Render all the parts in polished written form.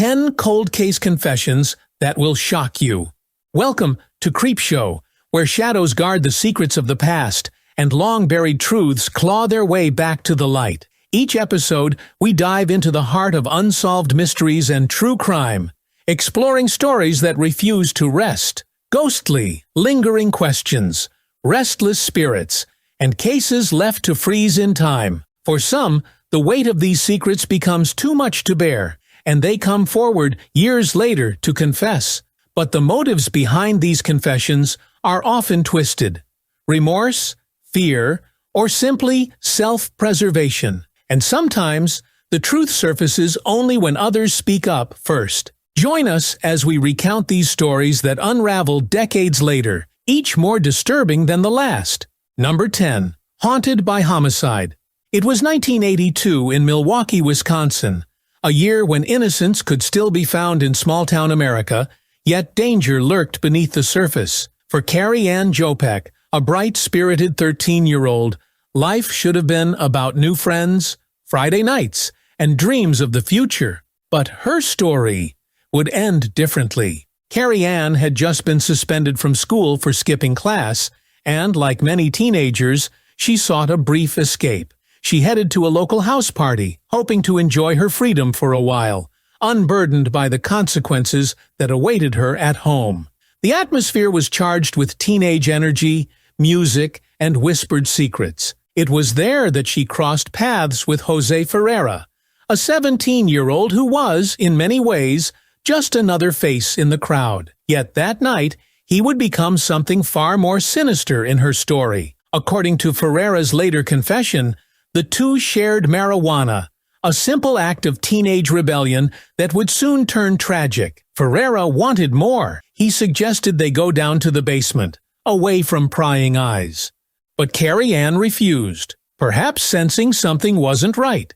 10 cold case confessions that will shock you. Welcome to Creepshow, where shadows guard the secrets of the past and long-buried truths claw their way back to the light. Each episode, we dive into the heart of unsolved mysteries and true crime, exploring stories that refuse to rest, ghostly, lingering questions, restless spirits, and cases left to freeze in time. For some, the weight of these secrets becomes too much to bear, and they come forward years later to confess. But the motives behind these confessions are often twisted: remorse, fear, or simply self-preservation. And sometimes, the truth surfaces only when others speak up first. Join us as we recount these stories that unravel decades later, each more disturbing than the last. Number 10. Haunted by Homicide. It was 1982 in Milwaukee, Wisconsin, a year when innocence could still be found in small-town America, yet danger lurked beneath the surface. For Carrie Ann Jopek, a bright-spirited 13-year-old, life should have been about new friends, Friday nights, and dreams of the future. But her story would end differently. Carrie Ann had just been suspended from school for skipping class, and, like many teenagers, she sought a brief escape. She headed to a local house party, hoping to enjoy her freedom for a while, unburdened by the consequences that awaited her at home. The atmosphere was charged with teenage energy, music, and whispered secrets. It was there that she crossed paths with Jose Ferreira, a 17-year-old who was, in many ways, just another face in the crowd. Yet that night, he would become something far more sinister in her story. According to Ferreira's later confession, the two shared marijuana, a simple act of teenage rebellion that would soon turn tragic. Ferreira wanted more. He suggested they go down to the basement, away from prying eyes. But Carrie Ann refused, perhaps sensing something wasn't right.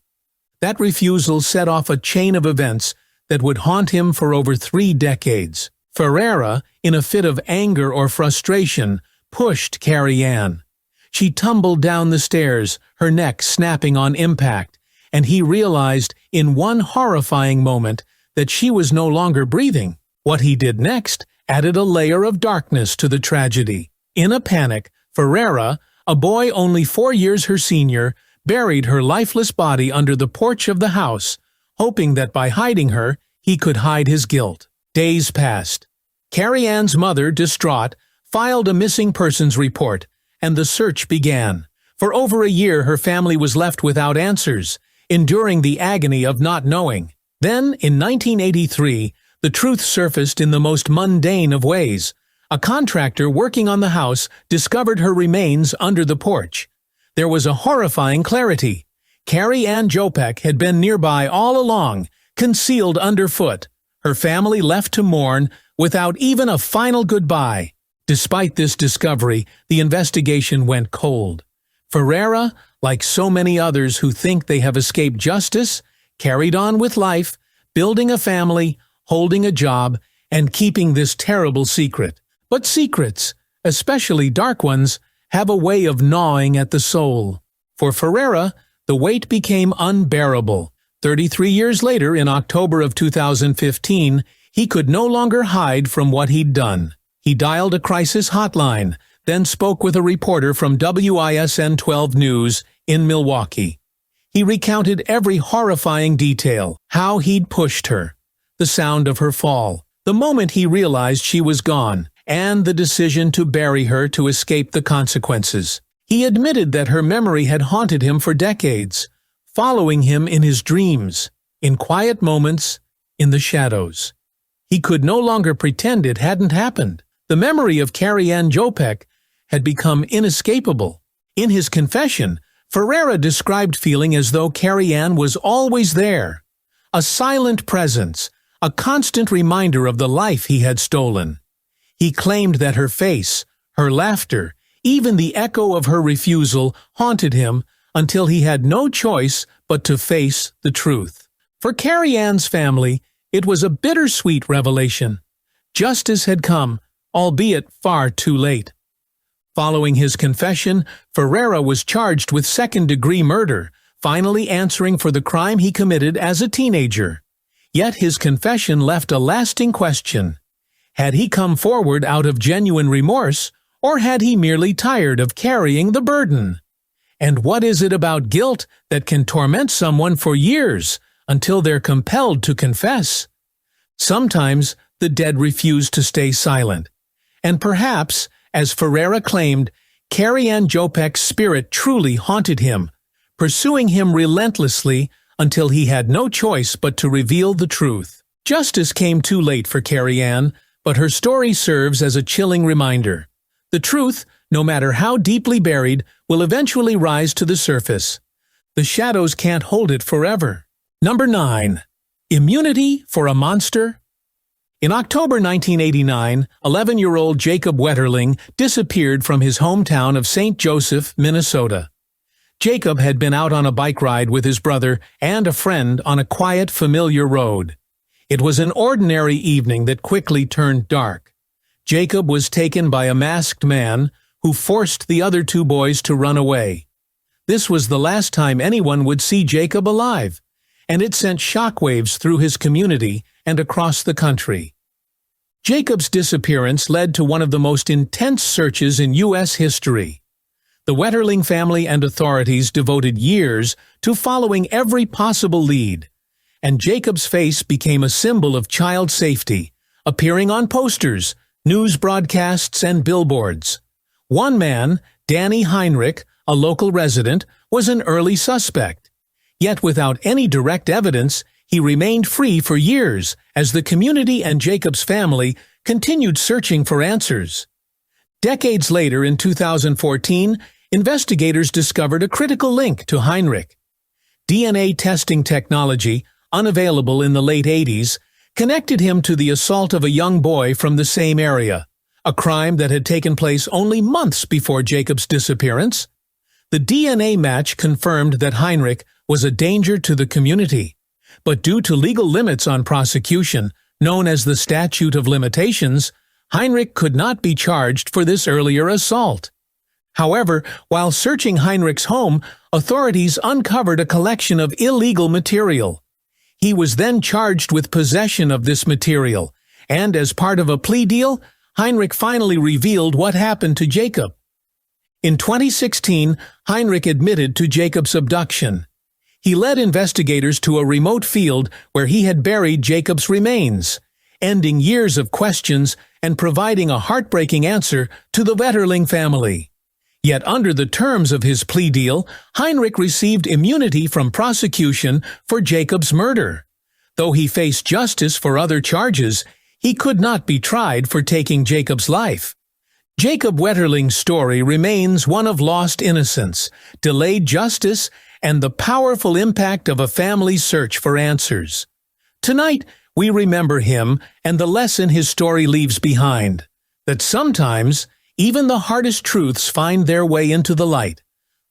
That refusal set off a chain of events that would haunt him for over 3 decades. Ferreira, in a fit of anger or frustration, pushed Carrie Ann. She tumbled down the stairs, her neck snapping on impact, and he realized in one horrifying moment that she was no longer breathing. What he did next added a layer of darkness to the tragedy. In a panic, Ferreira, a boy only 4 years her senior, buried her lifeless body under the porch of the house, hoping that by hiding her, he could hide his guilt. Days passed. Carrie Ann's mother, distraught, filed a missing persons report, and the search began. For over a year, her family was left without answers, enduring the agony of not knowing. Then, in 1983, the truth surfaced in the most mundane of ways. A contractor working on the house discovered her remains under the porch. There was a horrifying clarity. Carrie Ann Jopek had been nearby all along, concealed underfoot, her family left to mourn without even a final goodbye. Despite this discovery, the investigation went cold. Ferreira, like so many others who think they have escaped justice, carried on with life, building a family, holding a job, and keeping this terrible secret. But secrets, especially dark ones, have a way of gnawing at the soul. For Ferreira, the weight became unbearable. 33 years later, in October of 2015, he could no longer hide from what he'd done. He dialed a crisis hotline, then spoke with a reporter from WISN 12 News in Milwaukee. He recounted every horrifying detail: how he'd pushed her, the sound of her fall, the moment he realized she was gone, and the decision to bury her to escape the consequences. He admitted that her memory had haunted him for decades, following him in his dreams, in quiet moments, in the shadows. He could no longer pretend it hadn't happened. The memory of Carrie Ann Jopek had become inescapable. In his confession, Ferreira described feeling as though Carrie Ann was always there, a silent presence, a constant reminder of the life he had stolen. He claimed that her face, her laughter, even the echo of her refusal haunted him until he had no choice but to face the truth. For Carrie Ann's family, it was a bittersweet revelation. Justice had come, albeit far too late. Following his confession, Ferreira was charged with second-degree murder, finally answering for the crime he committed as a teenager. Yet his confession left a lasting question. Had he come forward out of genuine remorse, or had he merely tired of carrying the burden? And what is it about guilt that can torment someone for years until they're compelled to confess? Sometimes the dead refuse to stay silent. And perhaps, as Ferreira claimed, Carrie Ann Jopek's spirit truly haunted him, pursuing him relentlessly until he had no choice but to reveal the truth. Justice came too late for Carrie Ann, but her story serves as a chilling reminder. The truth, no matter how deeply buried, will eventually rise to the surface. The shadows can't hold it forever. Number 9. Immunity for a monster? In October 1989, 11-year-old Jacob Wetterling disappeared from his hometown of St. Joseph, Minnesota. Jacob had been out on a bike ride with his brother and a friend on a quiet, familiar road. It was an ordinary evening that quickly turned dark. Jacob was taken by a masked man who forced the other two boys to run away. This was the last time anyone would see Jacob alive, and it sent shockwaves through his community and across the country. Jacob's disappearance led to one of the most intense searches in U.S. history. The Wetterling family and authorities devoted years to following every possible lead, and Jacob's face became a symbol of child safety, appearing on posters, news broadcasts, and billboards. One man, Danny Heinrich, a local resident, was an early suspect. Yet without any direct evidence, he remained free for years as the community and Jacob's family continued searching for answers. Decades later, in 2014, investigators discovered a critical link to Heinrich. DNA testing technology, unavailable in the late 80s, connected him to the assault of a young boy from the same area, a crime that had taken place only months before Jacob's disappearance. The DNA match confirmed that Heinrich was a danger to the community, but due to legal limits on prosecution, known as the Statute of Limitations, Heinrich could not be charged for this earlier assault. However, while searching Heinrich's home, authorities uncovered a collection of illegal material. He was then charged with possession of this material, and as part of a plea deal, Heinrich finally revealed what happened to Jacob. In 2016, Heinrich admitted to Jacob's abduction. He led investigators to a remote field where he had buried Jacob's remains, ending years of questions and providing a heartbreaking answer to the Wetterling family. Yet under the terms of his plea deal, Heinrich received immunity from prosecution for Jacob's murder. Though he faced justice for other charges, he could not be tried for taking Jacob's life. Jacob Wetterling's story remains one of lost innocence, delayed justice, and the powerful impact of a family's search for answers. Tonight, we remember him and the lesson his story leaves behind, that sometimes even the hardest truths find their way into the light,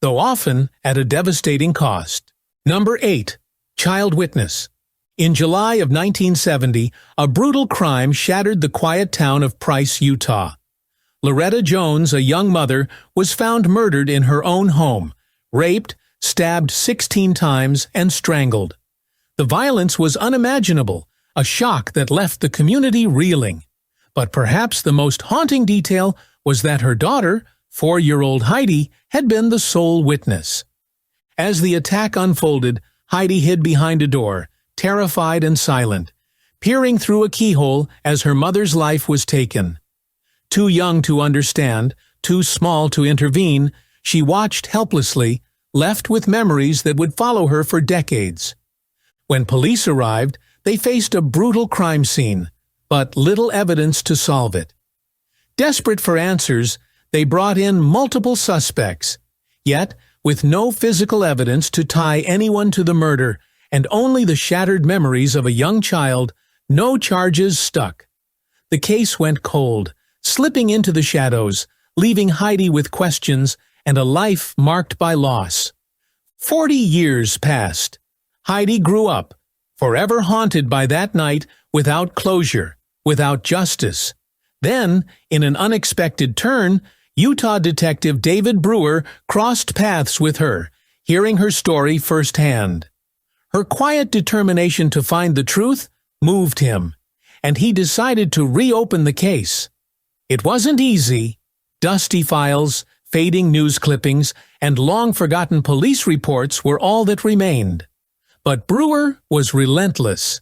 though often at a devastating cost. Number 8. Child Witness. In July of 1970, a brutal crime shattered the quiet town of Price, Utah. Loretta Jones, a young mother, was found murdered in her own home, raped, stabbed 16 times, and strangled. The violence was unimaginable, a shock that left the community reeling. But perhaps the most haunting detail was that her daughter, 4-year-old Heidi, had been the sole witness. As the attack unfolded, Heidi hid behind a door, terrified and silent, peering through a keyhole as her mother's life was taken. Too young to understand, too small to intervene, she watched helplessly, left with memories that would follow her for decades. When police arrived, they faced a brutal crime scene, but little evidence to solve it. Desperate for answers, they brought in multiple suspects. Yet, with no physical evidence to tie anyone to the murder and only the shattered memories of a young child, no charges stuck. The case went cold, slipping into the shadows, leaving Heidi with questions and a life marked by loss. 40 years passed. Heidi grew up, forever haunted by that night, without closure, without justice. Then, in an unexpected turn, Utah detective David Brewer crossed paths with her, hearing her story firsthand. Her quiet determination to find the truth moved him, and he decided to reopen the case. It wasn't easy. Dusty files, fading news clippings, and long-forgotten police reports were all that remained. But Brewer was relentless.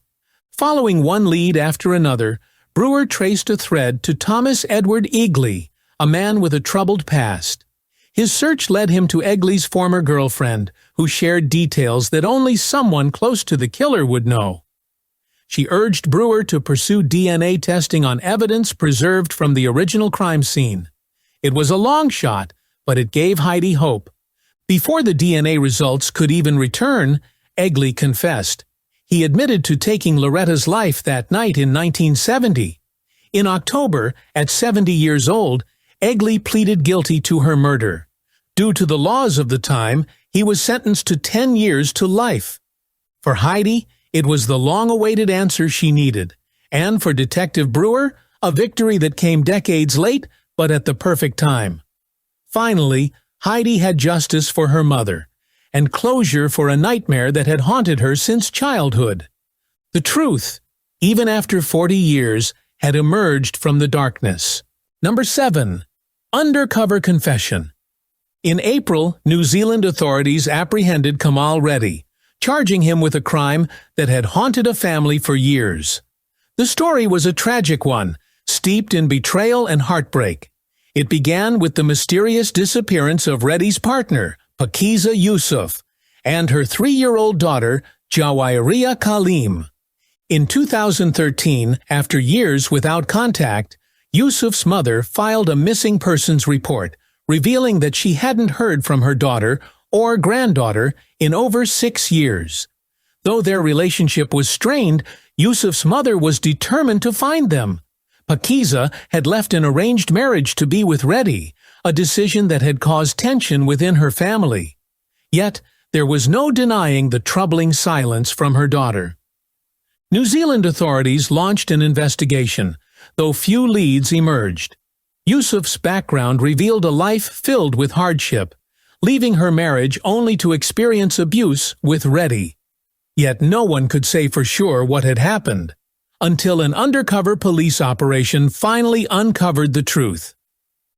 Following one lead after another, Brewer traced a thread to Thomas Edward Egley, a man with a troubled past. His search led him to Egley's former girlfriend, who shared details that only someone close to the killer would know. She urged Brewer to pursue DNA testing on evidence preserved from the original crime scene. It was a long shot, but it gave Heidi hope. Before the DNA results could even return, Egley confessed. He admitted to taking Loretta's life that night in 1970. In October, at 70 years old, Egley pleaded guilty to her murder. Due to the laws of the time, he was sentenced to 10 years to life. For Heidi, it was the long-awaited answer she needed, and for Detective Brewer, a victory that came decades late, but at the perfect time. Finally, Heidi had justice for her mother, and closure for a nightmare that had haunted her since childhood. The truth, even after 40 years, had emerged from the darkness. Number 7. Undercover confession. In April, New Zealand authorities apprehended Kamal Reddy, charging him with a crime that had haunted a family for years. The story was a tragic one, steeped in betrayal and heartbreak. It began with the mysterious disappearance of Reddy's partner, Pakiza Yusuf, and her 3-year-old daughter, Jawahiriya Kaleem. In 2013, after years without contact, Yusuf's mother filed a missing persons report, revealing that she hadn't heard from her daughter or granddaughter in over 6 years. Though their relationship was strained, Yusuf's mother was determined to find them. Pakiza had left an arranged marriage to be with Reddy, a decision that had caused tension within her family. Yet, there was no denying the troubling silence from her daughter. New Zealand authorities launched an investigation, though few leads emerged. Yusuf's background revealed a life filled with hardship, leaving her marriage only to experience abuse with Reddy. Yet no one could say for sure what had happened, until an undercover police operation finally uncovered the truth.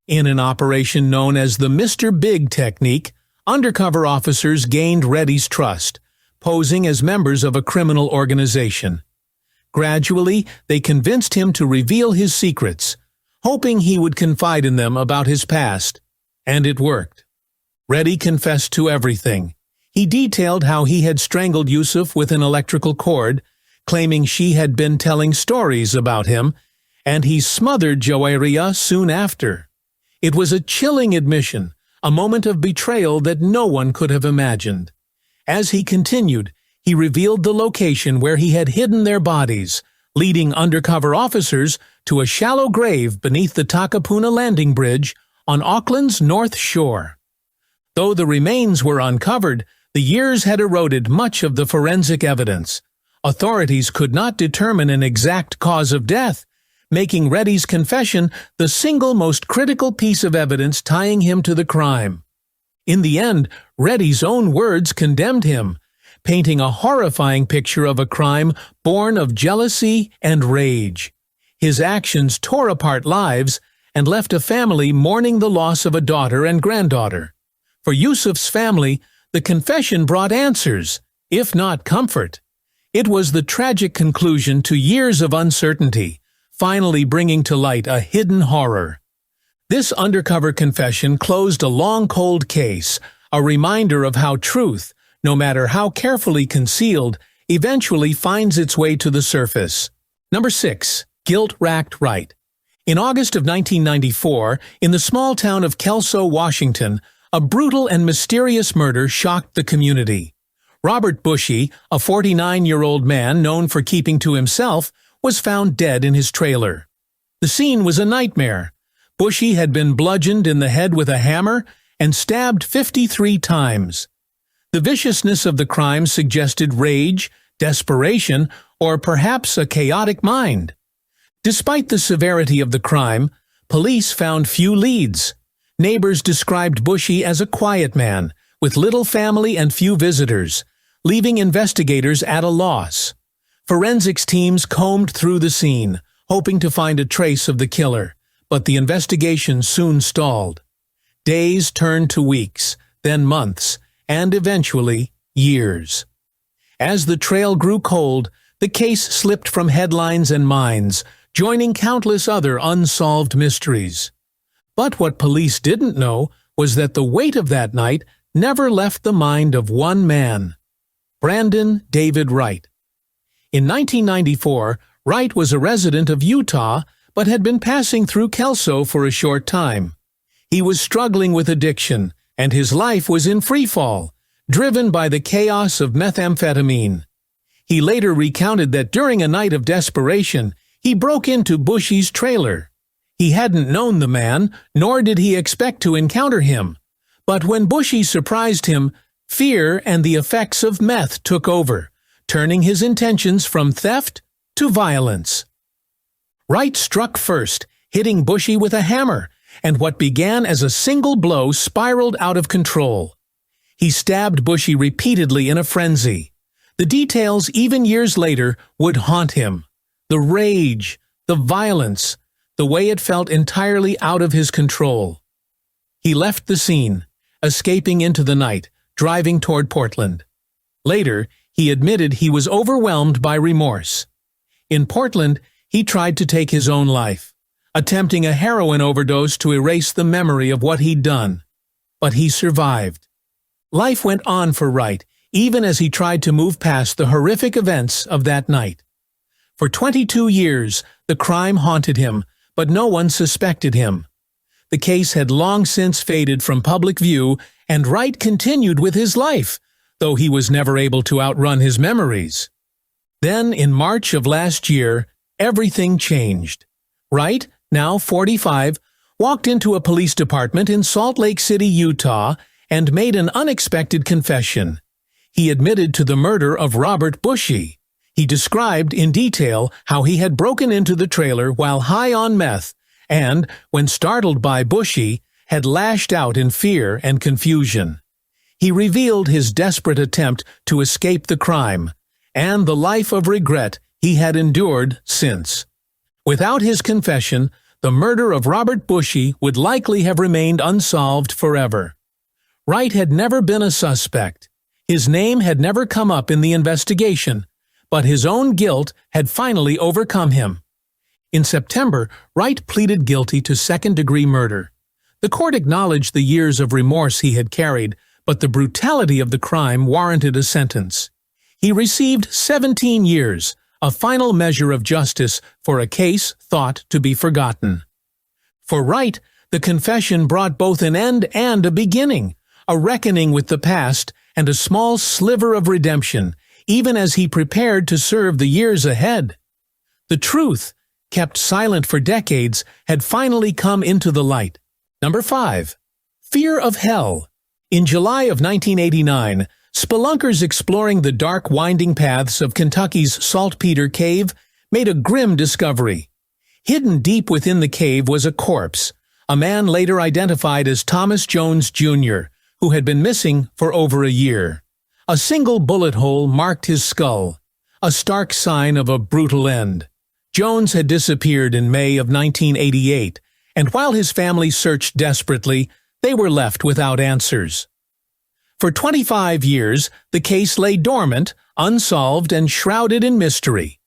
In an operation known as the Mr. Big technique, undercover officers gained Reddy's trust, posing as members of a criminal organization. Gradually, they convinced him to reveal his secrets, hoping he would confide in them about his past. And it worked. Reddy confessed to everything. He detailed how he had strangled Yusuf with an electrical cord, claiming she had been telling stories about him, and he smothered Jawahiriya soon after. It was a chilling admission, a moment of betrayal that no one could have imagined. As he continued, he revealed the location where he had hidden their bodies, leading undercover officers to a shallow grave beneath the Takapuna landing bridge on Auckland's North Shore. Though the remains were uncovered, the years had eroded much of the forensic evidence. Authorities could not determine an exact cause of death, making Reddy's confession the single most critical piece of evidence tying him to the crime. In the end, Reddy's own words condemned him, painting a horrifying picture of a crime born of jealousy and rage. His actions tore apart lives and left a family mourning the loss of a daughter and granddaughter. For Yusuf's family, the confession brought answers, if not comfort. It was the tragic conclusion to years of uncertainty, finally bringing to light a hidden horror. This undercover confession closed a long cold case, a reminder of how truth, no matter how carefully concealed, eventually finds its way to the surface. Number 6. Guilt-racked right. In August of 1994, in the small town of Kelso, Washington, a brutal and mysterious murder shocked the community. Robert Bushy, a 49-year-old man known for keeping to himself, was found dead in his trailer. The scene was a nightmare. Bushy had been bludgeoned in the head with a hammer and stabbed 53 times. The viciousness of the crime suggested rage, desperation, or perhaps a chaotic mind. Despite the severity of the crime, police found few leads. Neighbors described Bushy as a quiet man, with little family and few visitors, leaving investigators at a loss. Forensics teams combed through the scene, hoping to find a trace of the killer, but the investigation soon stalled. Days turned to weeks, then months, and eventually years. As the trail grew cold, the case slipped from headlines and minds, joining countless other unsolved mysteries. But what police didn't know was that the weight of that night never left the mind of one man: Brandon David Wright. In 1994, Wright was a resident of Utah but had been passing through Kelso for a short time. He was struggling with addiction, and his life was in freefall, driven by the chaos of methamphetamine. He later recounted that during a night of desperation, he broke into Bushy's trailer. He hadn't known the man, nor did he expect to encounter him. But when Bushy surprised him, fear and the effects of meth took over, turning his intentions from theft to violence. Wright struck first, hitting Bushy with a hammer, and what began as a single blow spiraled out of control. He stabbed Bushy repeatedly in a frenzy. The details, even years later, would haunt him. The rage, the violence, the way it felt entirely out of his control. He left the scene, escaping into the night, driving toward Portland. Later, he admitted he was overwhelmed by remorse. In Portland, he tried to take his own life, attempting a heroin overdose to erase the memory of what he'd done. But he survived. Life went on for Wright, even as he tried to move past the horrific events of that night. For 22 years, the crime haunted him, but no one suspected him. The case had long since faded from public view, and Wright continued with his life, though he was never able to outrun his memories. Then, in March of last year, everything changed. Wright, now 45, walked into a police department in Salt Lake City, Utah, and made an unexpected confession. He admitted to the murder of Robert Bushy. He described in detail how he had broken into the trailer while high on meth and, when startled by Bushy, had lashed out in fear and confusion. He revealed his desperate attempt to escape the crime and the life of regret he had endured since. Without his confession, the murder of Robert Bushy would likely have remained unsolved forever. Wright had never been a suspect. His name had never come up in the investigation, but his own guilt had finally overcome him. In September, Wright pleaded guilty to second-degree murder. The court acknowledged the years of remorse he had carried, but the brutality of the crime warranted a sentence. He received 17 years, a final measure of justice for a case thought to be forgotten. For Wright, the confession brought both an end and a beginning, a reckoning with the past and a small sliver of redemption, even as he prepared to serve the years ahead. The truth, kept silent for decades, had finally come into the light. Number 5. Fear of Hell. In July of 1989, spelunkers exploring the dark winding paths of Kentucky's Saltpeter Cave made a grim discovery. Hidden deep within the cave was a corpse, a man later identified as Thomas Jones, Jr., who had been missing for over a year. A single bullet hole marked his skull, a stark sign of a brutal end. Jones had disappeared in May of 1988, and while his family searched desperately, they were left without answers. For 25 years, the case lay dormant, unsolved, and shrouded in mystery.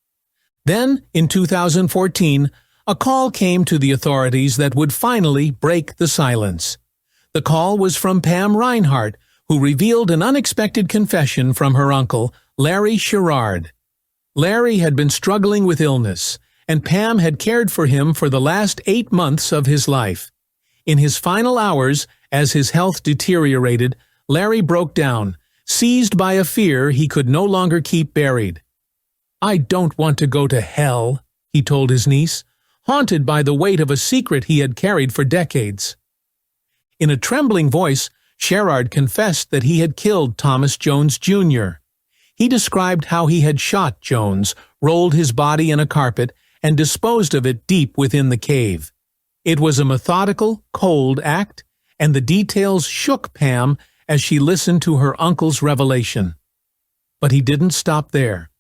Then, in 2014, a call came to the authorities that would finally break the silence. The call was from Pam Reinhardt, who revealed an unexpected confession from her uncle, Larry Sherrard. Larry had been struggling with illness, and Pam had cared for him for the last 8 months of his life. In his final hours, as his health deteriorated, Larry broke down, seized by a fear he could no longer keep buried. "I don't want to go to hell," he told his niece, haunted by the weight of a secret he had carried for decades. In a trembling voice, Sherrard confessed that he had killed Thomas Jones, Jr. He described how he had shot Jones, rolled his body in a carpet, and disposed of it deep within the cave. It was a methodical, cold act, and the details shook Pam as she listened to her uncle's revelation. But he didn't stop there.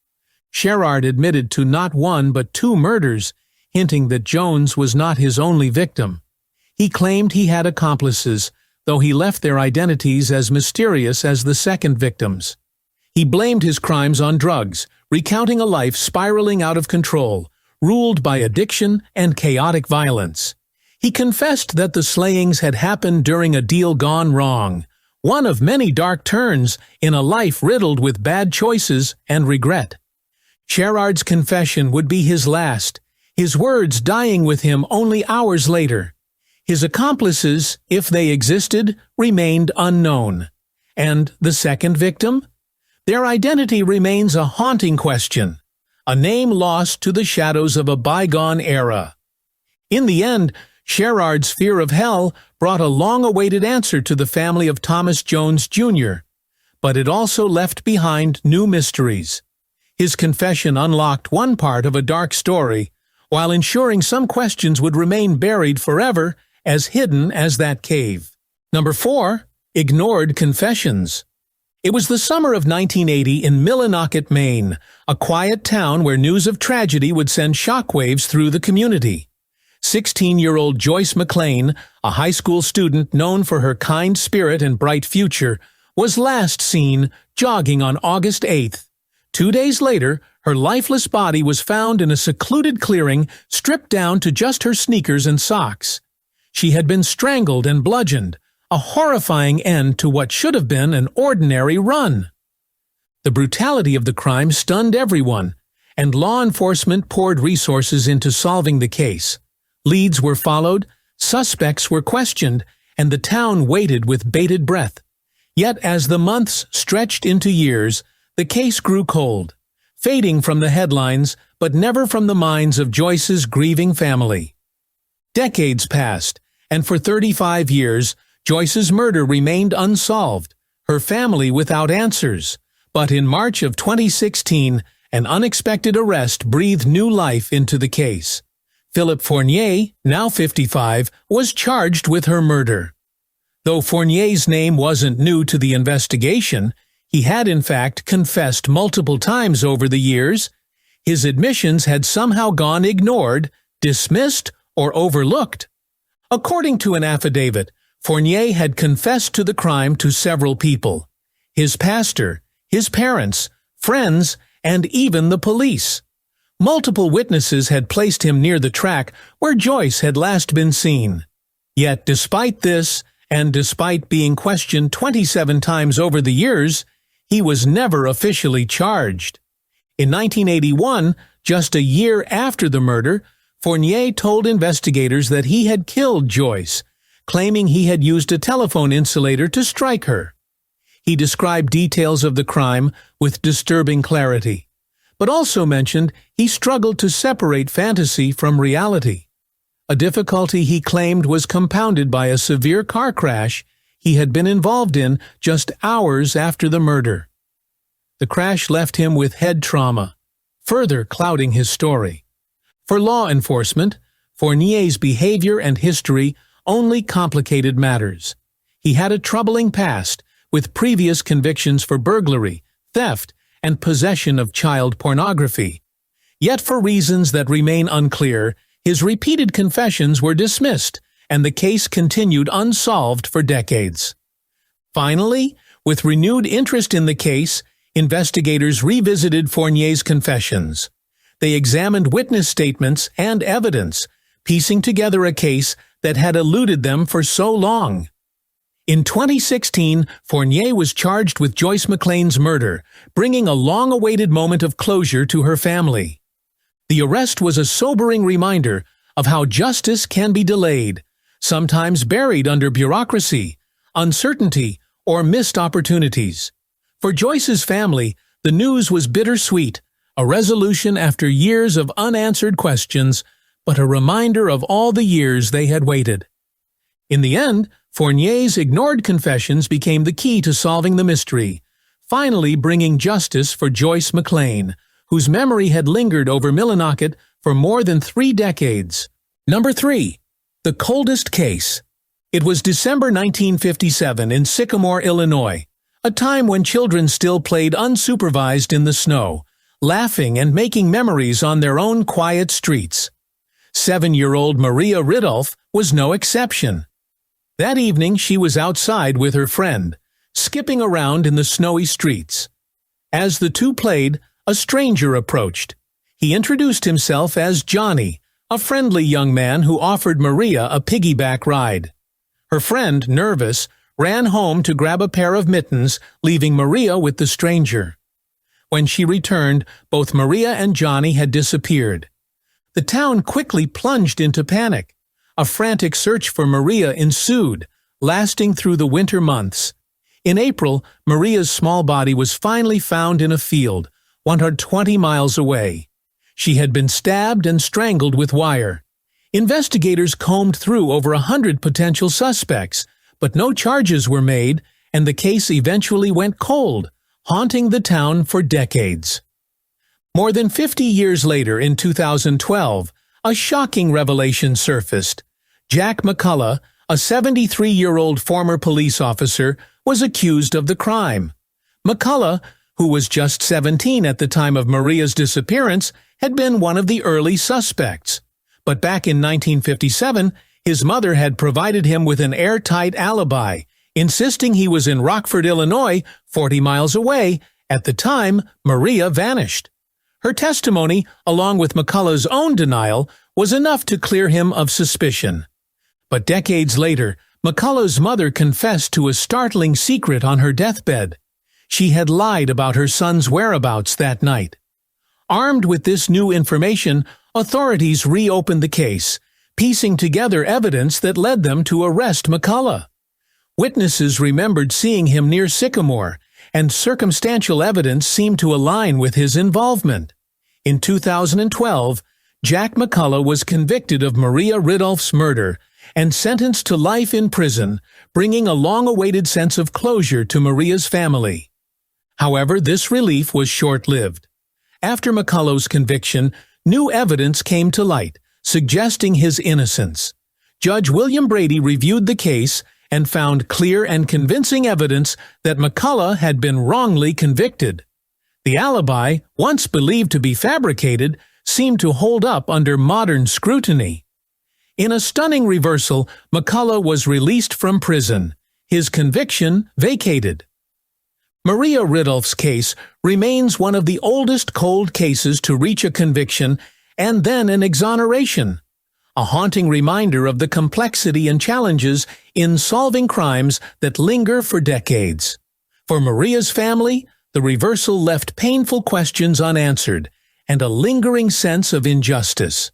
Sherrard admitted to not one but two murders, hinting that Jones was not his only victim. He claimed he had accomplices, though he left their identities as mysterious as the second victims. He blamed his crimes on drugs, recounting a life spiraling out of control, ruled by addiction and chaotic violence. He confessed that the slayings had happened during a deal gone wrong, one of many dark turns in a life riddled with bad choices and regret. Sherrard's confession would be his last, his words dying with him only hours later. His accomplices, if they existed, remained unknown. And the second victim? Their identity remains a haunting question, a name lost to the shadows of a bygone era. In the end, Sherrard's fear of hell brought a long-awaited answer to the family of Thomas Jones, Jr., but it also left behind new mysteries. His confession unlocked one part of a dark story, while ensuring some questions would remain buried forever, as hidden as that cave. Number 4. Ignored confessions. It was the summer of 1980 in Millinocket, Maine, a quiet town where news of tragedy would send shockwaves through the community. 16-year-old Joyce McLean, a high school student known for her kind spirit and bright future, was last seen jogging on August 8th. 2 days later, her lifeless body was found in a secluded clearing, stripped down to just her sneakers and socks. She had been strangled and bludgeoned, a horrifying end to what should have been an ordinary run. The brutality of the crime stunned everyone, and law enforcement poured resources into solving the case. Leads were followed, suspects were questioned, and the town waited with bated breath. Yet as the months stretched into years, the case grew cold, fading from the headlines but never from the minds of Joyce's grieving family. Decades passed, and for 35 years, Joyce's murder remained unsolved, her family without answers. But in March of 2016, an unexpected arrest breathed new life into the case. Philip Fournier, now 55, was charged with her murder. Though Fournier's name wasn't new to the investigation, he had in fact confessed multiple times over the years. His admissions had somehow gone ignored, dismissed, or overlooked. According to an affidavit, Fournier had confessed to the crime to several people: his pastor, his parents, friends, and even the police. Multiple witnesses had placed him near the track where Joyce had last been seen. Yet despite this, and despite being questioned 27 times over the years, he was never officially charged. In 1981, just a year after the murder, Fournier told investigators that he had killed Joyce, claiming he had used a telephone insulator to strike her. He described details of the crime with disturbing clarity, but also mentioned he struggled to separate fantasy from reality, a difficulty he claimed was compounded by a severe car crash he had been involved in just hours after the murder. The crash left him with head trauma, further clouding his story. For law enforcement, Fournier's behavior and history only complicated matters. He had a troubling past, with previous convictions for burglary, theft, and possession of child pornography. Yet for reasons that remain unclear, his repeated confessions were dismissed, and the case continued unsolved for decades. Finally, with renewed interest in the case, investigators revisited Fournier's confessions. They examined witness statements and evidence, piecing together a case that had eluded them for so long. In 2016, Fournier was charged with Joyce McLean's murder, bringing a long-awaited moment of closure to her family. The arrest was a sobering reminder of how justice can be delayed, sometimes buried under bureaucracy, uncertainty, or missed opportunities. For Joyce's family, the news was bittersweet, a resolution after years of unanswered questions, but a reminder of all the years they had waited. In the end, Fournier's ignored confessions became the key to solving the mystery, finally bringing justice for Joyce McLean, whose memory had lingered over Millinocket for more than 3 decades. Number 3. The coldest case. It was December 1957 in Sycamore, Illinois, a time when children still played unsupervised in the snow, laughing and making memories on their own quiet streets. 7-year-old Maria Ridolf was no exception. That evening she was outside with her friend, skipping around in the snowy streets. As the two played, a stranger approached. He introduced himself as Johnny, a friendly young man who offered Maria a piggyback ride. Her friend, nervous, ran home to grab a pair of mittens, leaving Maria with the stranger. When she returned, both Maria and Johnny had disappeared. The town quickly plunged into panic. A frantic search for Maria ensued, lasting through the winter months. In April, Maria's small body was finally found in a field, 120 miles away. She had been stabbed and strangled with wire. Investigators combed through over 100 potential suspects, but no charges were made, and the case eventually went cold, haunting the town for decades. More than 50 years later, in 2012, a shocking revelation surfaced. Jack McCullough, a 73-year-old former police officer, was accused of the crime. McCullough, who was just 17 at the time of Maria's disappearance, had been one of the early suspects. But back in 1957, his mother had provided him with an airtight alibi, insisting he was in Rockford, Illinois, 40 miles away, at the time Maria vanished. Her testimony, along with McCullough's own denial, was enough to clear him of suspicion. But decades later, McCullough's mother confessed to a startling secret on her deathbed. She had lied about her son's whereabouts that night. Armed with this new information, authorities reopened the case, piecing together evidence that led them to arrest McCullough. Witnesses remembered seeing him near Sycamore, and circumstantial evidence seemed to align with his involvement. In 2012, Jack McCullough was convicted of Maria Ridolf's murder and sentenced to life in prison, bringing a long-awaited sense of closure to Maria's family. However, this relief was short-lived. After McCullough's conviction, new evidence came to light, suggesting his innocence. Judge William Brady reviewed the case and found clear and convincing evidence that McCullough had been wrongly convicted. The alibi, once believed to be fabricated, seemed to hold up under modern scrutiny. In a stunning reversal, McCullough was released from prison, his conviction vacated. Maria Ridolf's case remains one of the oldest cold cases to reach a conviction and then an exoneration, a haunting reminder of the complexity and challenges in solving crimes that linger for decades. For Maria's family, the reversal left painful questions unanswered and a lingering sense of injustice.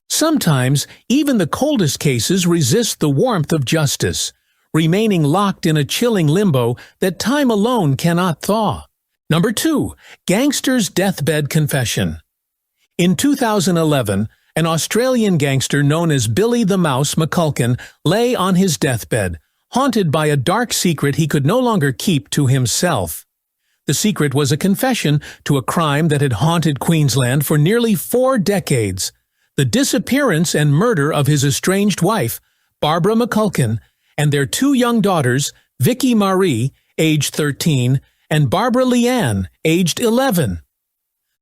Sometimes, even the coldest cases resist the warmth of justice, remaining locked in a chilling limbo that time alone cannot thaw. Number 2. Gangster's Deathbed Confession. In 2011, an Australian gangster known as Billy the Mouse McCulkin lay on his deathbed, haunted by a dark secret he could no longer keep to himself. The secret was a confession to a crime that had haunted Queensland for nearly 4 decades. The disappearance and murder of his estranged wife, Barbara McCulkin, and their 2 young daughters, Vicky Marie, aged 13, and Barbara Leanne, aged 11.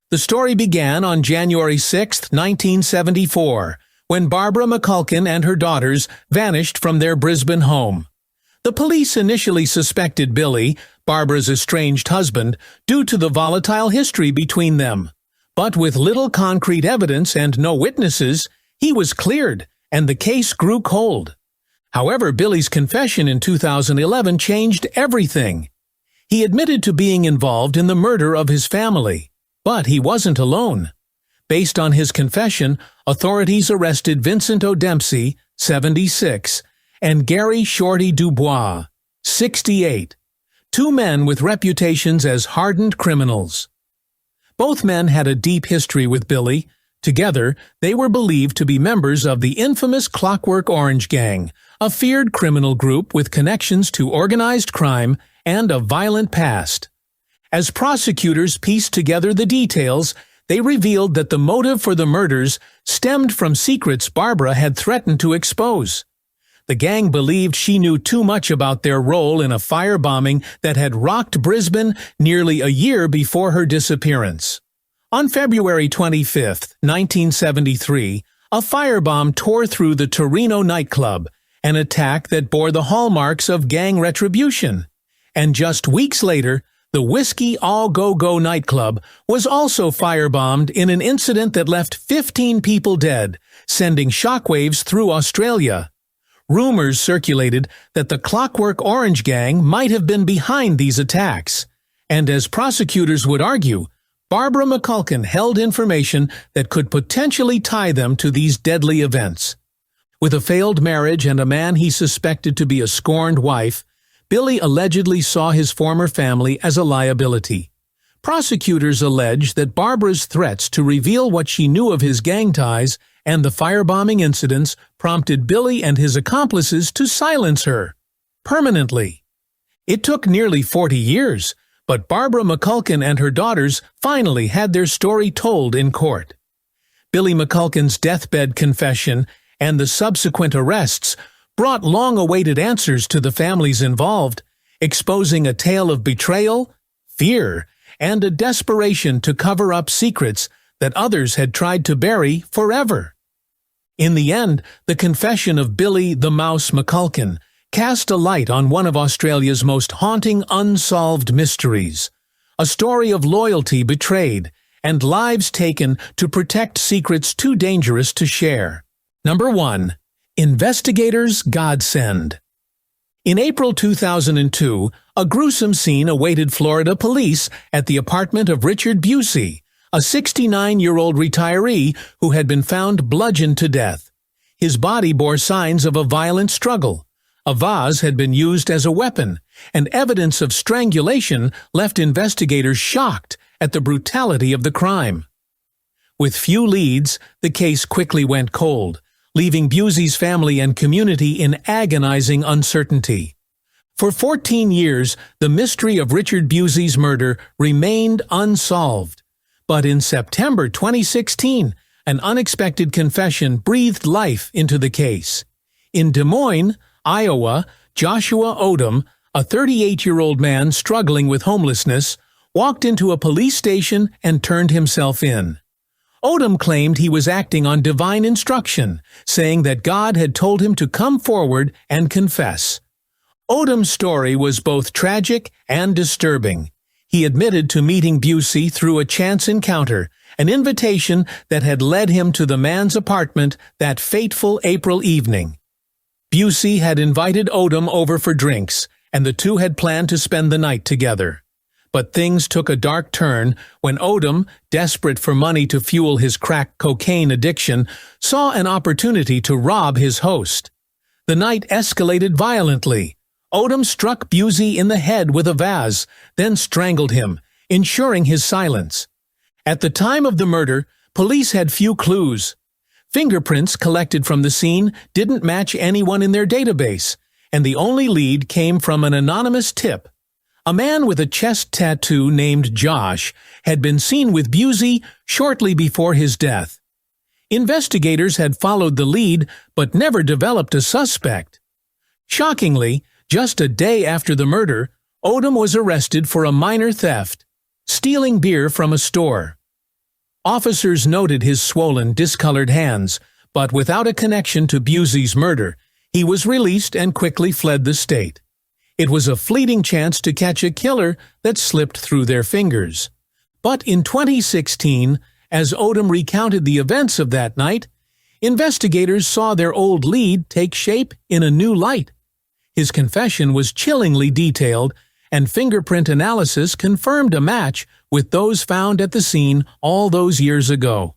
The story began on January 6, 1974, when Barbara McCulkin and her daughters vanished from their Brisbane home. The police initially suspected Billy, Barbara's estranged husband, due to the volatile history between them. But with little concrete evidence and no witnesses, he was cleared, and the case grew cold. However, Billy's confession in 2011 changed everything. He admitted to being involved in the murder of his family, but he wasn't alone. Based on his confession, authorities arrested Vincent O'Dempsey, 76, and Gary Shorty Dubois, 68, 2 men with reputations as hardened criminals. Both men had a deep history with Billy. Together, they were believed to be members of the infamous Clockwork Orange Gang, a feared criminal group with connections to organized crime and a violent past. As prosecutors pieced together the details, they revealed that the motive for the murders stemmed from secrets Barbara had threatened to expose. The gang believed she knew too much about their role in a firebombing that had rocked Brisbane nearly a year before her disappearance. On February 25, 1973, a firebomb tore through the Torino nightclub, an attack that bore the hallmarks of gang retribution. And just weeks later, the Whiskey All Go Go nightclub was also firebombed in an incident that left 15 people dead, sending shockwaves through Australia. Rumors circulated that the Clockwork Orange gang might have been behind these attacks. And as prosecutors would argue, Barbara McCulkin held information that could potentially tie them to these deadly events. With a failed marriage and a man he suspected to be a scorned wife, Billy allegedly saw his former family as a liability. Prosecutors allege that Barbara's threats to reveal what she knew of his gang ties and the firebombing incidents prompted Billy and his accomplices to silence her permanently. It took nearly 40 years, but Barbara McCulkin and her daughters finally had their story told in court. Billy McCulkin's deathbed confession and the subsequent arrests brought long-awaited answers to the families involved, exposing a tale of betrayal, fear, and a desperation to cover up secrets that others had tried to bury forever. In the end, the confession of Billy the Mouse McCulkin cast a light on one of Australia's most haunting unsolved mysteries, a story of loyalty betrayed and lives taken to protect secrets too dangerous to share. Number 1. Investigators' Godsend. In April 2002, a gruesome scene awaited Florida police at the apartment of Richard Busey, a 69-year-old retiree who had been found bludgeoned to death. His body bore signs of a violent struggle. A vase had been used as a weapon, and evidence of strangulation left investigators shocked at the brutality of the crime. With few leads, the case quickly went cold, leaving Busey's family and community in agonizing uncertainty. For 14 years, the mystery of Richard Busey's murder remained unsolved. But in September 2016, an unexpected confession breathed life into the case. In Des Moines, Iowa, Joshua Odom, a 38-year-old man struggling with homelessness, walked into a police station and turned himself in. Odom claimed he was acting on divine instruction, saying that God had told him to come forward and confess. Odom's story was both tragic and disturbing. He admitted to meeting Busey through a chance encounter, an invitation that had led him to the man's apartment that fateful April evening. Busey had invited Odom over for drinks, and the two had planned to spend the night together. But things took a dark turn when Odom, desperate for money to fuel his crack cocaine addiction, saw an opportunity to rob his host. The night escalated violently. Odom struck Busey in the head with a vase, then strangled him, ensuring his silence. At the time of the murder, police had few clues. Fingerprints collected from the scene didn't match anyone in their database, and the only lead came from an anonymous tip. A man with a chest tattoo named Josh had been seen with Busey shortly before his death. Investigators had followed the lead but never developed a suspect. Shockingly, just a day after the murder, Odom was arrested for a minor theft, stealing beer from a store. Officers noted his swollen, discolored hands, but without a connection to Busey's murder, he was released and quickly fled the state. It was a fleeting chance to catch a killer that slipped through their fingers. But in 2016, as Odom recounted the events of that night, investigators saw their old lead take shape in a new light. His confession was chillingly detailed, and fingerprint analysis confirmed a match with those found at the scene all those years ago.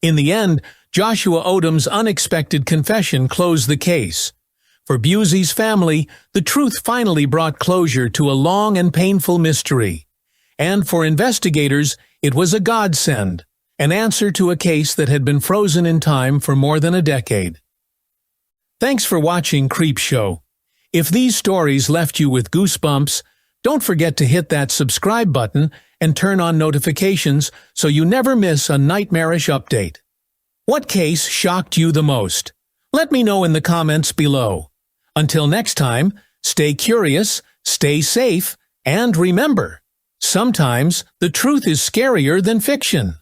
In the end, Joshua Odom's unexpected confession closed the case. For Busey's family, the truth finally brought closure to a long and painful mystery. And for investigators, it was a godsend, an answer to a case that had been frozen in time for more than a decade. Thanks for watching Creepshow. If these stories left you with goosebumps, don't forget to hit that subscribe button and turn on notifications so you never miss a nightmarish update. What case shocked you the most? Let me know in the comments below. Until next time, stay curious, stay safe, and remember, Sometimes the truth is scarier than fiction.